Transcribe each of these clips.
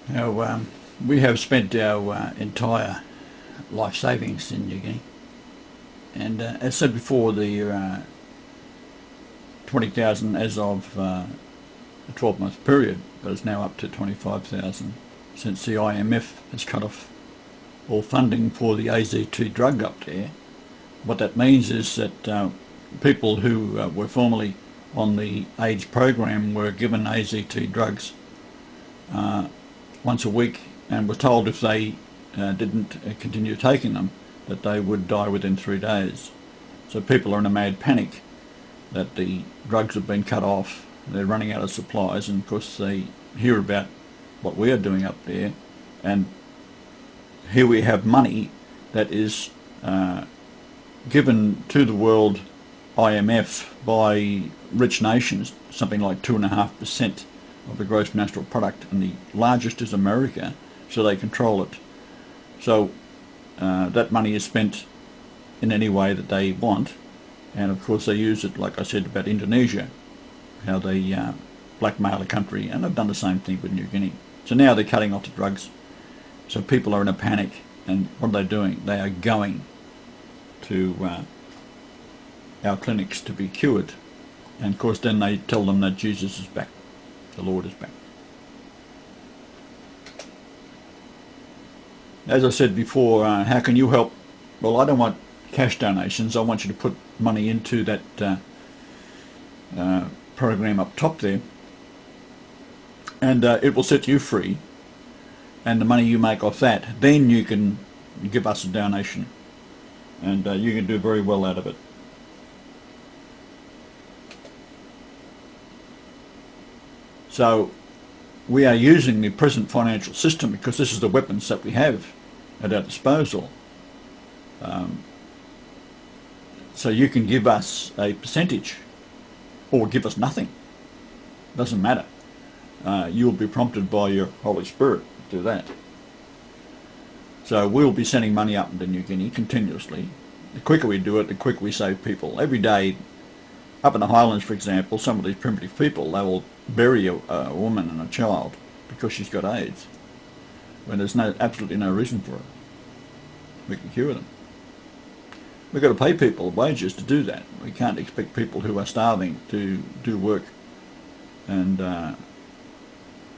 Now, we have spent our entire life savings in New Guinea, and as said before, the 20,000 as of a 12-month period, but it's now up to 25,000 since the IMF has cut off all funding for the AZT drug up there. What that means is that people who were formerly on the AIDS program were given AZT drugs once a week and were told if they didn't continue taking them that they would die within 3 days. So people are in a mad panic that the drugs have been cut off, they're running out of supplies, and of course they hear about what we are doing up there, and here we have money that is given to the world IMF by rich nations, something like 2.5% of the gross national product, and the largest is America, so they control it. So that money is spent in any way that they want, and of course they use it, like I said about Indonesia, how they blackmail a country, and they've done the same thing with New Guinea. So now they're cutting off the drugs, so people are in a panic, and what are they doing? They are going to our clinics to be cured, and of course then they tell them that Jesus is back, the Lord is back. As I said before, how can you help? Well, I don't want cash donations. I want you to put money into that program up top there, and it will set you free, and the money you make off that, then you can give us a donation, and you can do very well out of it. So we are using the present financial system because this is the weapons that we have at our disposal. So you can give us a percentage or give us nothing. Doesn't matter. You'll be prompted by your Holy Spirit to do that. So we'll be sending money up into New Guinea continuously. The quicker we do it, the quicker we save people. Every day, up in the highlands, for example, some of these primitive people, they will bury a woman and a child because she's got AIDS, when there's absolutely no reason for it. We can cure them. We've got to pay people wages to do that. We can't expect people who are starving to do work and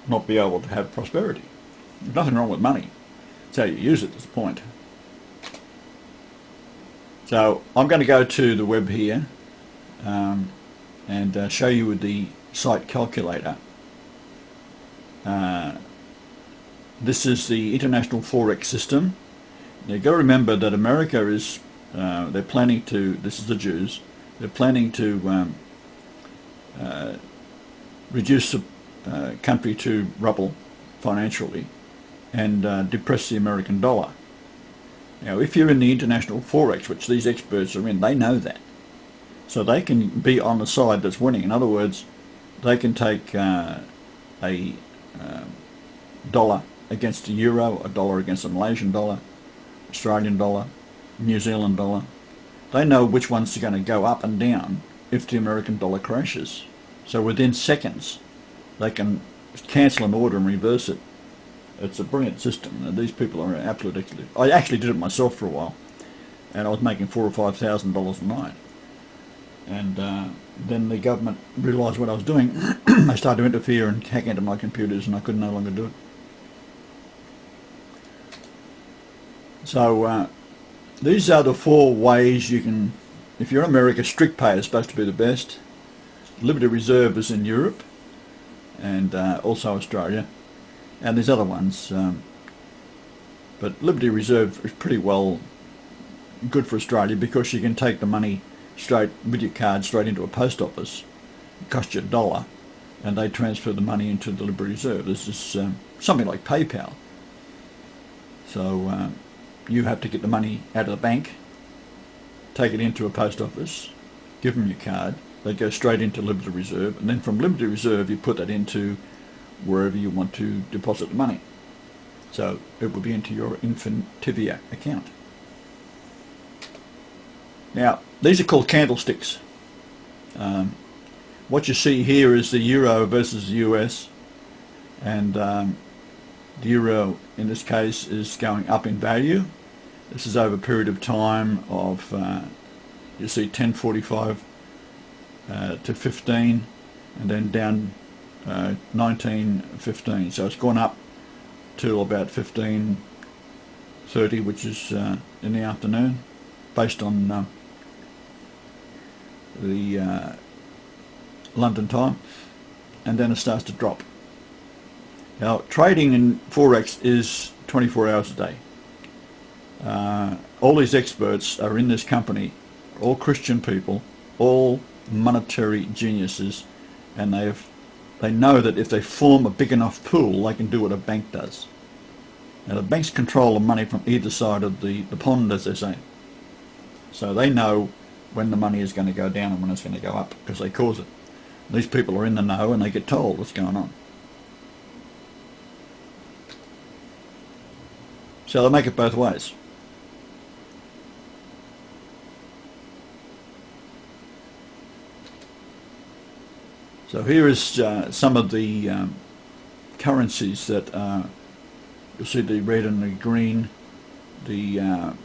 not be able to have prosperity. There's nothing wrong with money. It's how you use it, that's the point. So I'm going to go to the web here and show you with the site calculator. This is the international forex system. Now you've got to remember that America is, they're planning to, this is the Jews, they're planning to reduce the country to rubble financially and depress the American dollar. Now if you're in the international forex, which these experts are in, they know that. So they can be on the side that's winning. In other words, they can take a dollar against a euro, a dollar against a Malaysian dollar, Australian dollar, New Zealand dollar. They know which ones are going to go up and down if the American dollar crashes. So within seconds they can cancel an order and reverse it. It's a brilliant system. These people are absolutely ridiculous. I actually did it myself for a while, and I was making $4,000 or $5,000 a night. And then the government realised what I was doing. They started to interfere and hack into my computers, and I could no longer do it. So these are the 4 ways you can, if you're in America, strict pay is supposed to be the best. Liberty Reserve is in Europe and also Australia, and there's other ones, but Liberty Reserve is pretty well good for Australia because you can take the money straight with your card straight into a post office. It costs you $1 and they transfer the money into the Liberty Reserve. This is something like PayPal. So you have to get the money out of the bank, take it into a post office, give them your card, they go straight into Liberty Reserve, and then from Liberty Reserve you put that into wherever you want to deposit the money. So it will be into your Infintivia account. Now these are called candlesticks. What you see here is the euro versus the US, and The euro in this case is going up in value. This is over a period of time of, you see 10.45 to 15, and then down 19.15. So it's gone up till about 15.30, which is in the afternoon, based on the London time, and then it starts to drop. Now, trading in Forex is 24 hours a day. All these experts are in this company, all Christian people, all monetary geniuses, and they know that if they form a big enough pool, they can do what a bank does. Now, the banks control the money from either side of the pond, as they say. So they know when the money is going to go down and when it's going to go up, because they cause it. These people are in the know and they get told what's going on. So they make it both ways. So here is some of the currencies that you'll see the red and the green. The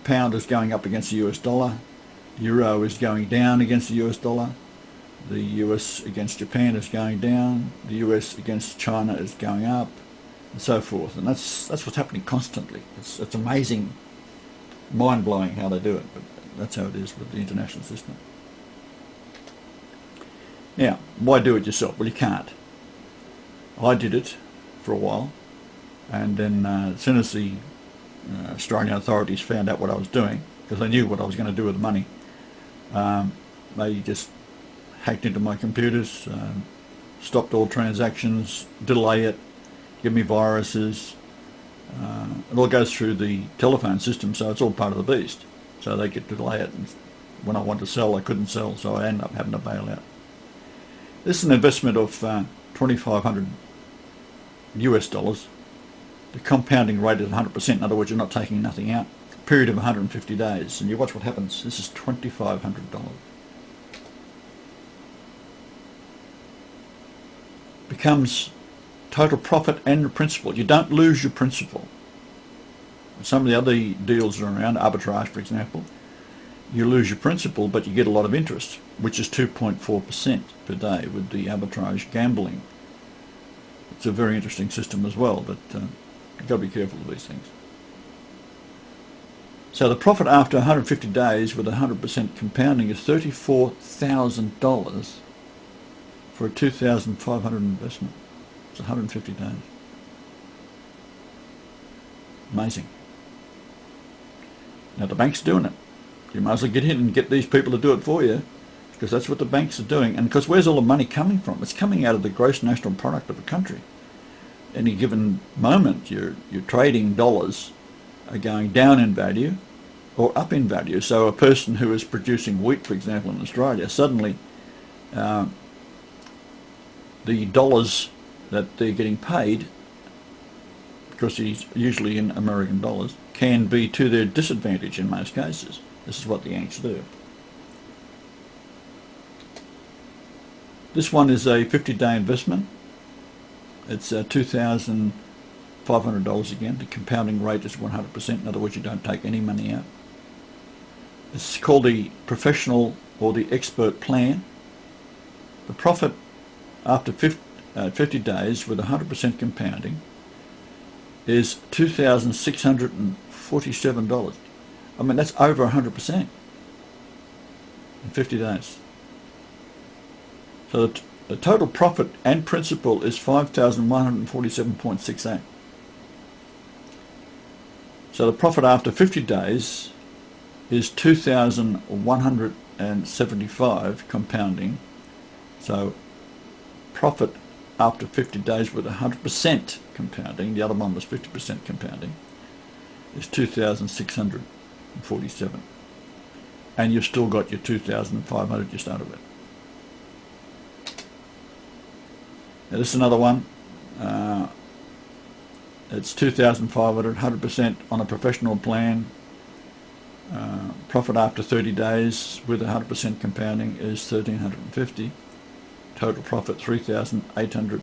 pound is going up against the US dollar. The euro is going down against the US dollar. The US against Japan is going down. The US against China is going up, and so forth. And that's what's happening constantly. It's amazing, mind-blowing how they do it, but that's how it is with the international system. Now, why do it yourself? Well, you can't. I did it for a while, and then as soon as the Australian authorities found out what I was doing, because they knew what I was going to do with the money, they just hacked into my computers, stopped all transactions, delay it, give me viruses. It all goes through the telephone system, so it's all part of the beast. So they could delay it, and when I wanted to sell, I couldn't sell, so I ended up having to bail out. This is an investment of 2,500 US dollars. The compounding rate is 100%, in other words, you're not taking nothing out. Period of 150 days, and you watch what happens. This is $2,500. Becomes total profit and principal. You don't lose your principal. Some of the other deals are around, arbitrage for example, you lose your principal but you get a lot of interest, which is 2.4% per day with the arbitrage gambling. It's a very interesting system as well, but you've got to be careful of these things. So the profit after 150 days with 100% compounding is $34,000 for a 2,500 investment. It's 150 days. Amazing. Now the bank's doing it. You might as well get in and get these people to do it for you, because that's what the banks are doing. And because where's all the money coming from? It's coming out of the gross national product of a country. Any given moment, your trading dollars are going down in value or up in value. So a person who is producing wheat, for example, in Australia, suddenly the dollars that they're getting paid, because he's usually in American dollars, can be to their disadvantage in most cases. This is what the Yanks do. This one is a 50-day investment. It's $2,500 again. The compounding rate is 100%. In other words, you don't take any money out. It's called the professional or the expert plan. The profit after 50 days with 100% compounding is $2,647. I mean, that's over 100% in 50 days. So the total profit and principal is 5,147.68. So the profit after 50 days is 2,175 compounding. So profit after 50 days with 100% compounding, the other one was 50% compounding, is 2,647. And you've still got your 2,500 you started with. Now this is another one. It's 2,500, 100% on a professional plan. Profit after 30 days with 100% compounding is 1,350. Total profit 3,800